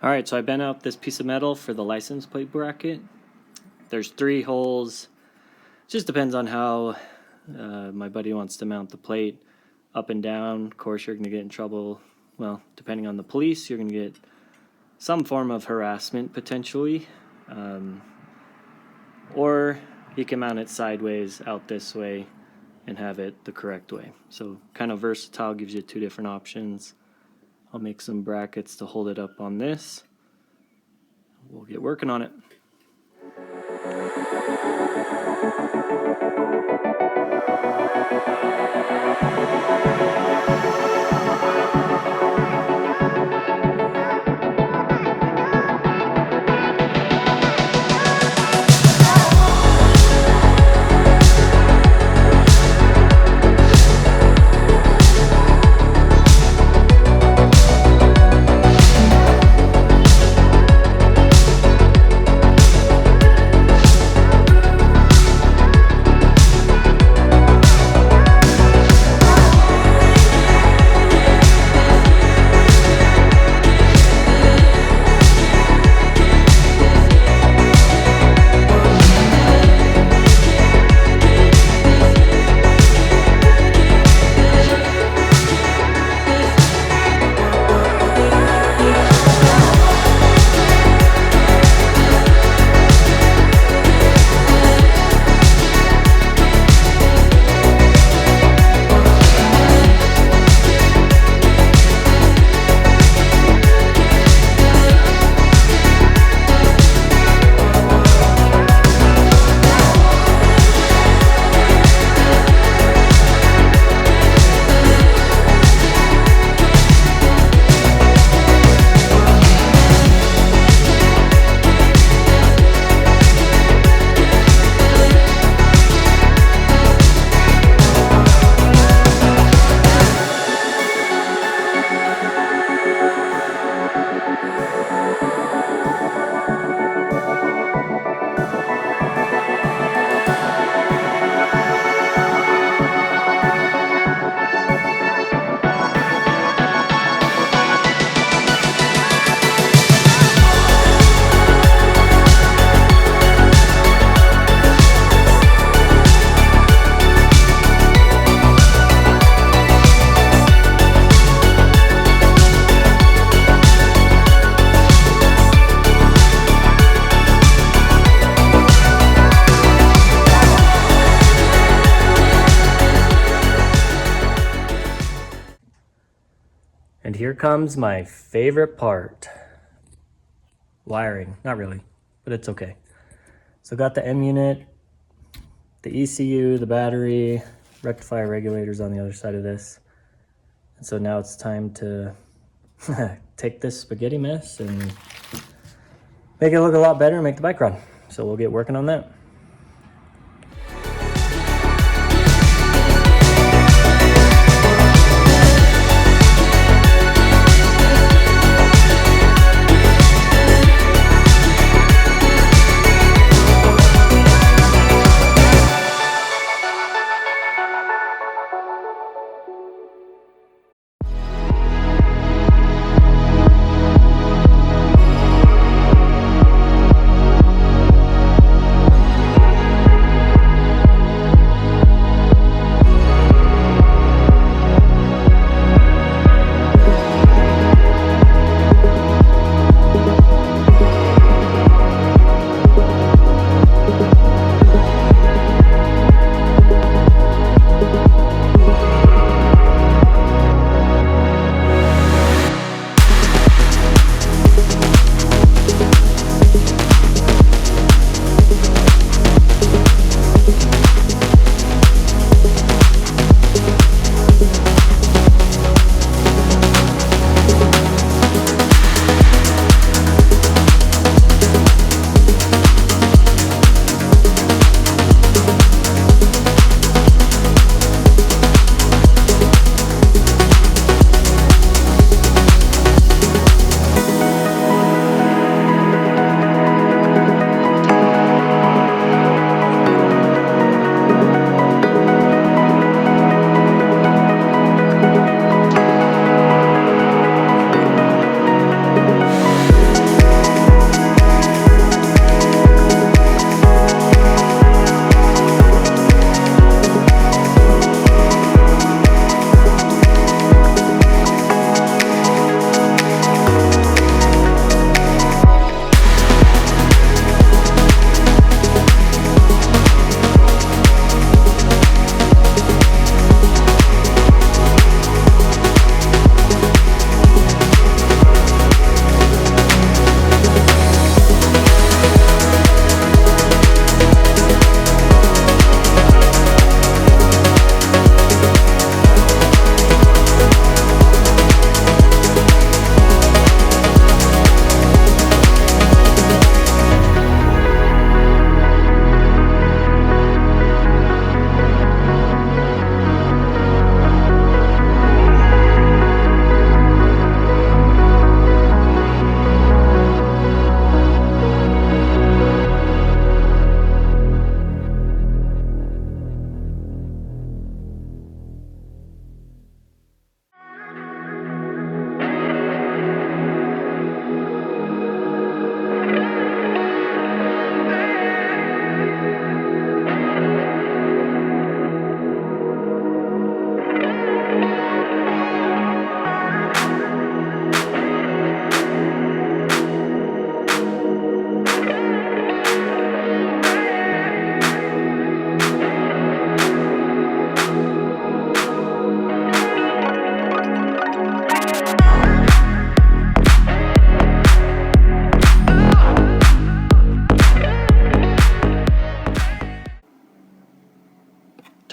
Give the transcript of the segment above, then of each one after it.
Alright, so I bent out this piece of metal for the license plate bracket. There's 3 holes. Just depends on how my buddy wants to mount the plate. Up and down, of course you're going to get in trouble. Well, depending on the police, you're going to get some form of harassment potentially. Or you can mount it sideways out this way and have it the correct way. So kind of versatile, gives you 2 different options. I'll make some brackets to hold it up on this. We'll get working on it. And here comes my favorite part. Wiring. Not really, but it's okay. So got the M unit, the ECU, the battery, rectifier regulators on the other side of this. And so now it's time to take this spaghetti mess and make it look a lot better and make the bike run. So we'll get working on that.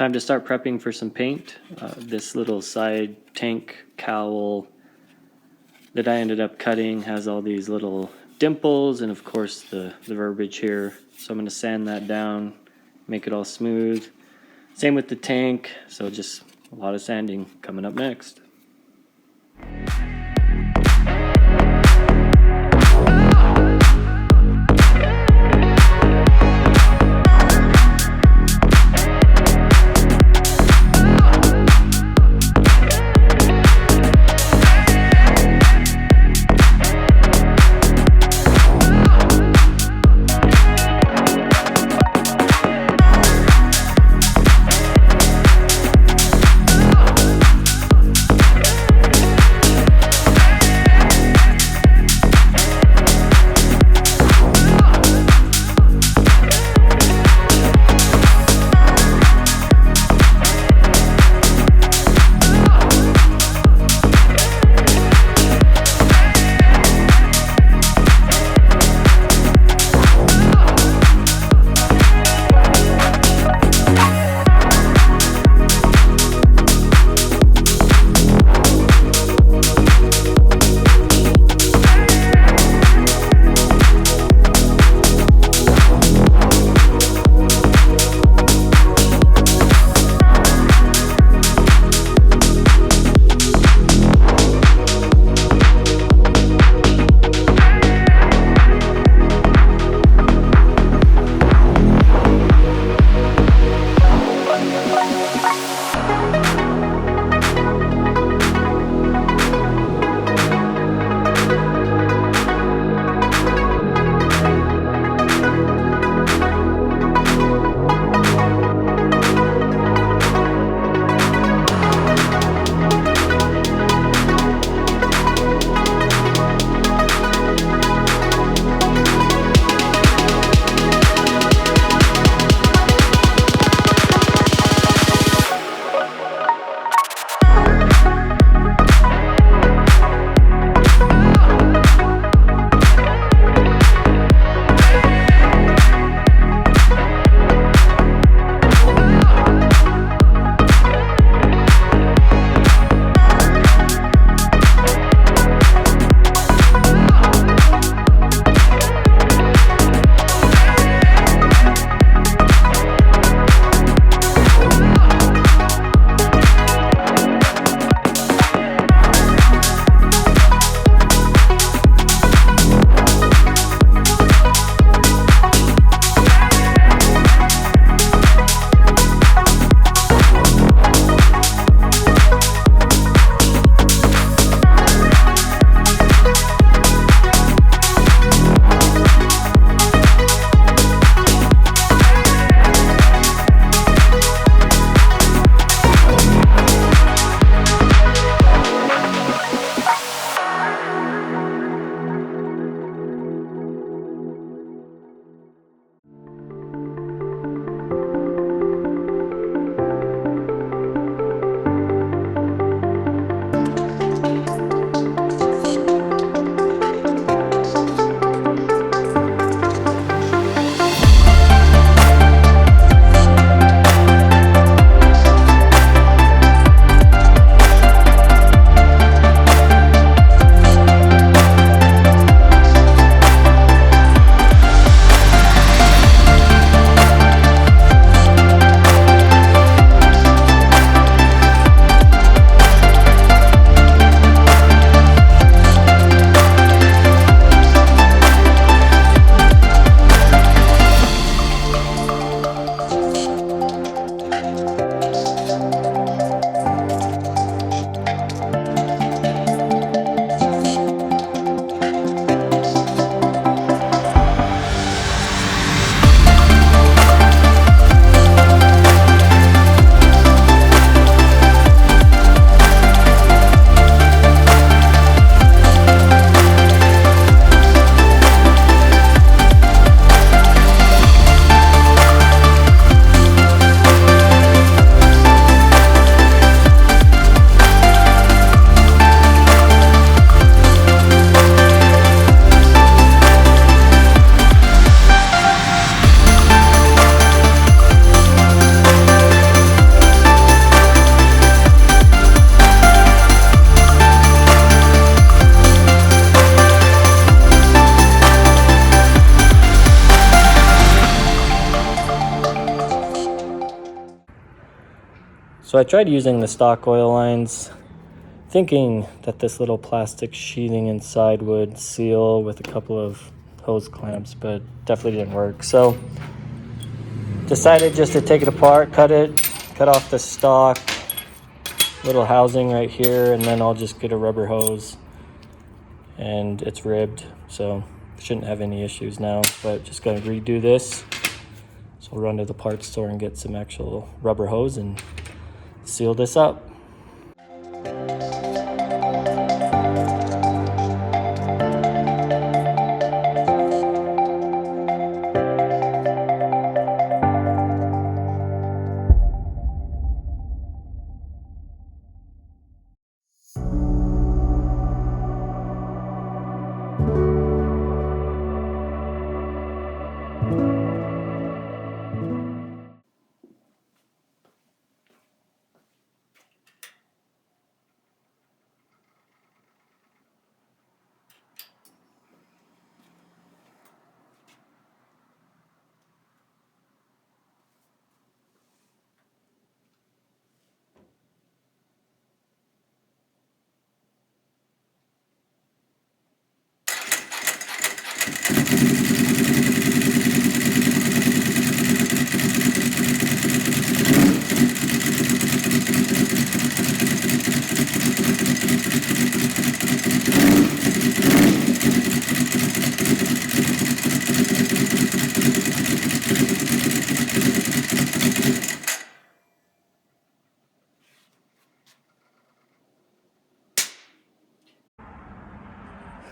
time to start prepping for some paint. This little side tank cowl that I ended up cutting has all these little dimples and of course the verbiage here. So I'm going to sand that down, make it all smooth. Same with the tank, so just a lot of sanding coming up next. So I tried using the stock oil lines, thinking that this little plastic sheathing inside would seal with a couple of hose clamps, but definitely didn't work. So decided just to take it apart, cut off the stock little housing right here, and then I'll just get a rubber hose, and it's ribbed, so shouldn't have any issues now. But just gotta redo this, so we'll run to the parts store and get some actual rubber hose and seal this up.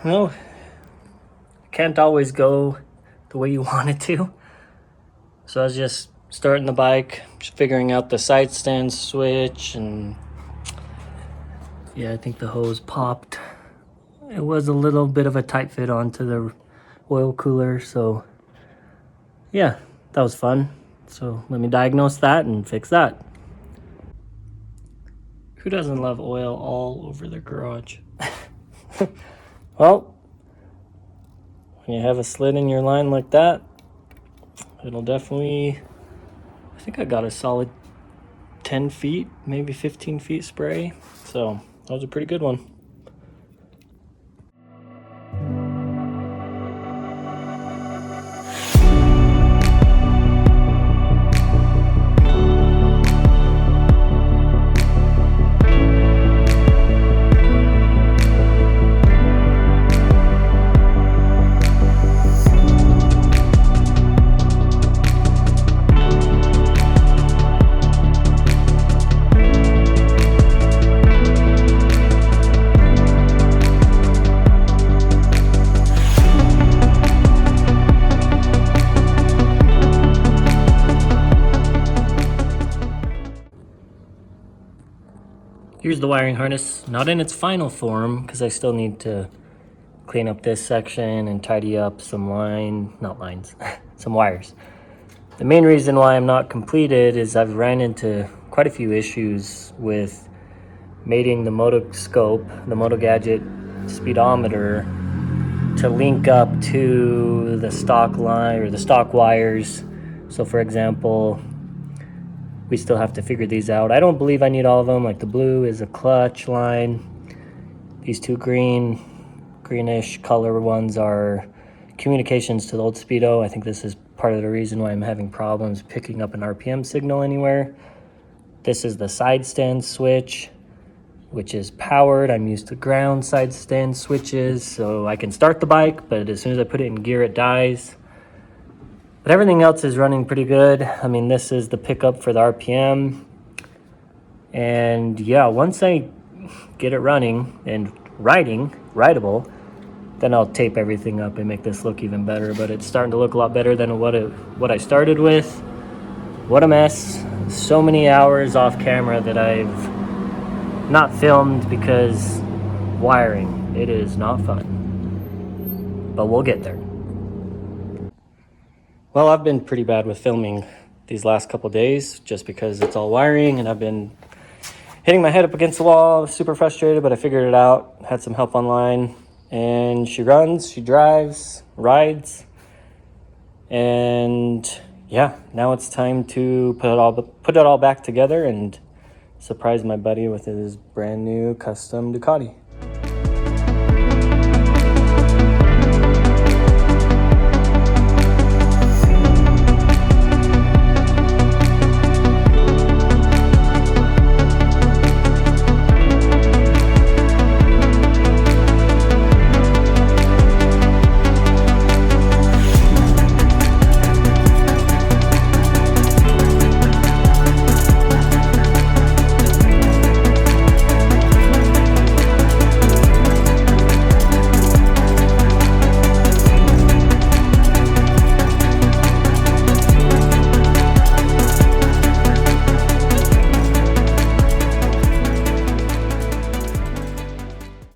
Well, can't always go the way you want it to. So I was just starting the bike, just figuring out the side stand switch, and yeah, I think the hose popped. It was a little bit of a tight fit onto the oil cooler, so yeah, that was fun. So let me diagnose that and fix that. Who doesn't love oil all over their garage? Well, when you have a slit in your line like that, it'll definitely, I think I got a solid 10 feet, maybe 15 feet spray. So that was a pretty good one. Here's the wiring harness, not in its final form because I still need to clean up this section and tidy up some some wires. The main reason why I'm not completed is I've ran into quite a few issues with mating the motoscope, the Moto Gadget speedometer, to link up to the stock line or the stock wires. So for example, we still have to figure these out. I don't believe I need all of them. Like the blue is a clutch line. These two greenish color ones are communications to the old speedo. I think this is part of the reason why I'm having problems picking up an RPM signal anywhere. This is the side stand switch, which is powered. I'm used to ground side stand switches, so I can start the bike, but as soon as I put it in gear, it dies. But everything else is running pretty good. I mean, this is the pickup for the RPM. And yeah, once I get it running and rideable, then I'll tape everything up and make this look even better. But it's starting to look a lot better than what I started with. What a mess. So many hours off camera that I've not filmed because wiring. It is not fun. But we'll get there. Well, I've been pretty bad with filming these last couple days just because it's all wiring and I've been hitting my head up against the wall, super frustrated, but I figured it out, had some help online, and she runs, she drives, rides, and yeah, now it's time to put it all back together and surprise my buddy with his brand new custom Ducati.